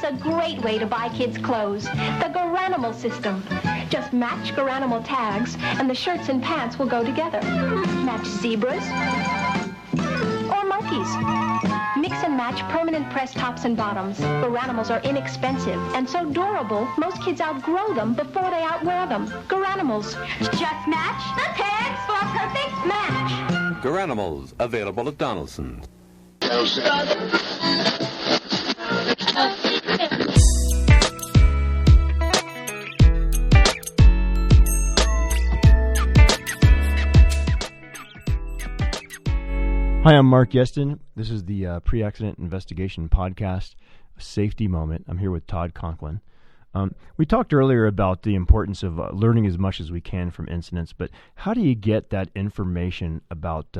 a great way to buy kids' clothes. The Garanimal system. Just match Garanimal tags, and the shirts and pants will go together. Match zebras or monkeys. Mix and match permanent press tops and bottoms. Garanimals are inexpensive and so durable, most kids outgrow them before they outwear them. Garanimals. Just match the tags for a perfect match. Garanimals, available at Donaldson's. Hi, I'm Mark Yeston. This is the Pre-Accident Investigation Podcast, A Safety Moment. I'm here with Todd Conklin. We talked earlier about the importance of learning as much as we can from incidents, but how do you get that information about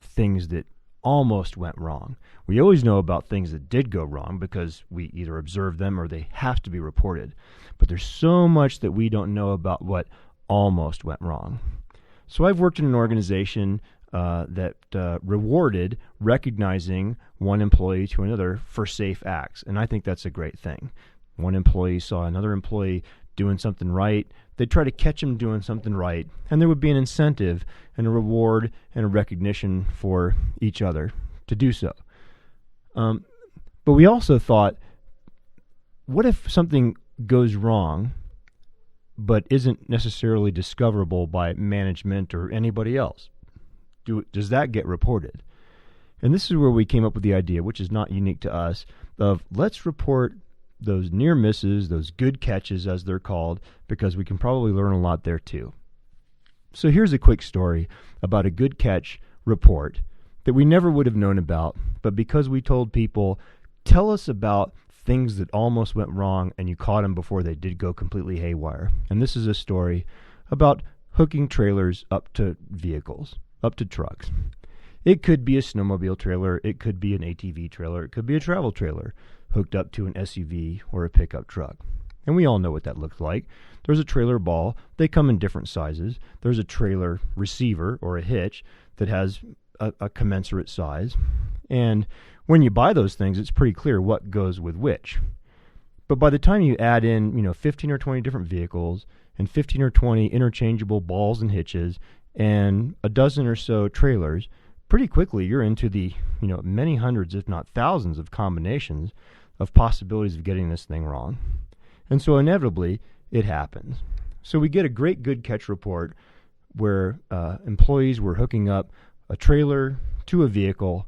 things that almost went wrong? We always know about things that did go wrong because we either observed them or they have to be reported. But there's so much that we don't know about what almost went wrong. So I've worked in an organization that rewarded recognizing one employee to another for safe acts. And I think that's a great thing. One employee saw another employee doing something right. They'd try to catch him doing something right. And there would be an incentive and a reward and a recognition for each other to do so. But we also thought, what if something goes wrong but isn't necessarily discoverable by management or anybody else? Does that get reported? And this is where we came up with the idea, which is not unique to us, of let's report those near misses, those good catches as they're called, because we can probably learn a lot there too. So here's a quick story about a good catch report that we never would have known about, but because we told people, tell us about things that almost went wrong and you caught them before they did go completely haywire. And this is a story about hooking trailers up to vehicles. Up to trucks. It could be a snowmobile trailer, it could be an ATV trailer, it could be a travel trailer hooked up to an SUV or a pickup truck. And we all know what that looks like. There's a trailer ball, they come in different sizes. There's a trailer receiver or a hitch that has a commensurate size. And when you buy those things, it's pretty clear what goes with which. But by the time you add in, 15 or 20 different vehicles and 15 or 20 interchangeable balls and hitches and a dozen or so trailers, pretty quickly you're into the, many hundreds, if not thousands of combinations of possibilities of getting this thing wrong. And so inevitably it happens. So we get a great good catch report where employees were hooking up a trailer to a vehicle.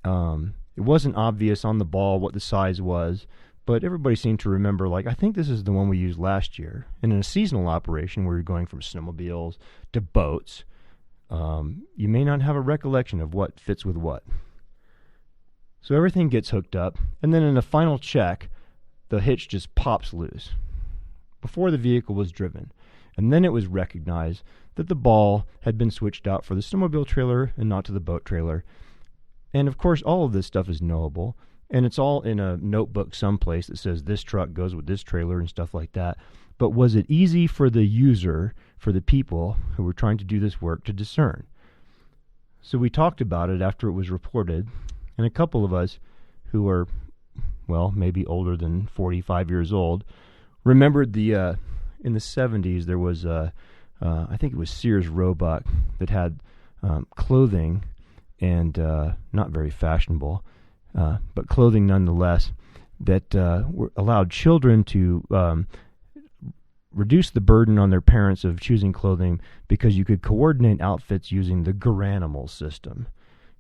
It wasn't obvious on the ball what the size was, but everybody seemed to remember, I think this is the one we used last year. And in a seasonal operation where you're going from snowmobiles to boats, you may not have a recollection of what fits with what. So everything gets hooked up, and then in a final check, the hitch just pops loose before the vehicle was driven. And then it was recognized that the ball had been switched out for the snowmobile trailer and not to the boat trailer. And of course, all of this stuff is knowable. And it's all in a notebook someplace that says this truck goes with this trailer and stuff like that. But was it easy for the user, for the people who were trying to do this work, to discern? So we talked about it after it was reported, and a couple of us who are, maybe older than 45 years old, remembered in the 70s there was, I think it was Sears Roebuck that had clothing, and not very fashionable, but clothing nonetheless, that allowed children to reduce the burden on their parents of choosing clothing because you could coordinate outfits using the Garanimal system.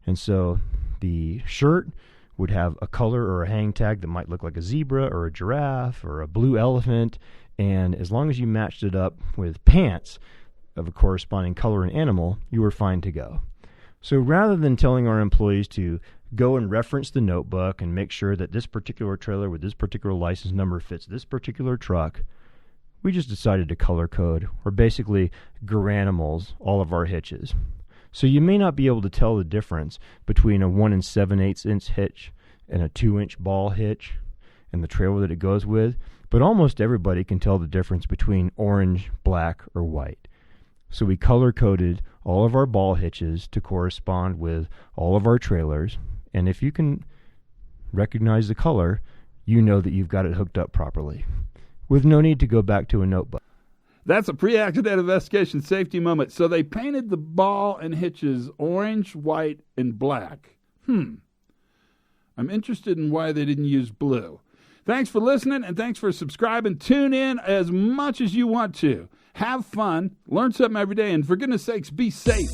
And so the shirt would have a color or a hang tag that might look like a zebra or a giraffe or a blue elephant, and as long as you matched it up with pants of a corresponding color and animal, you were fine to go. So rather than telling our employees to go and reference the notebook and make sure that this particular trailer with this particular license number fits this particular truck, we just decided to color code, or basically Garanimals, all of our hitches. So you may not be able to tell the difference between a 1 7/8 inch hitch and a 2-inch ball hitch and the trailer that it goes with, but almost everybody can tell the difference between orange, black, or white. So we color-coded all of our ball hitches to correspond with all of our trailers, and if you can recognize the color, you know that you've got it hooked up properly, with no need to go back to a notebook. That's a pre-accident investigation safety moment. So they painted the ball and hitches orange, white, and black. I'm interested in why they didn't use blue. Thanks for listening, and thanks for subscribing. Tune in as much as you want to. Have fun, learn something every day, and for goodness sakes, be safe.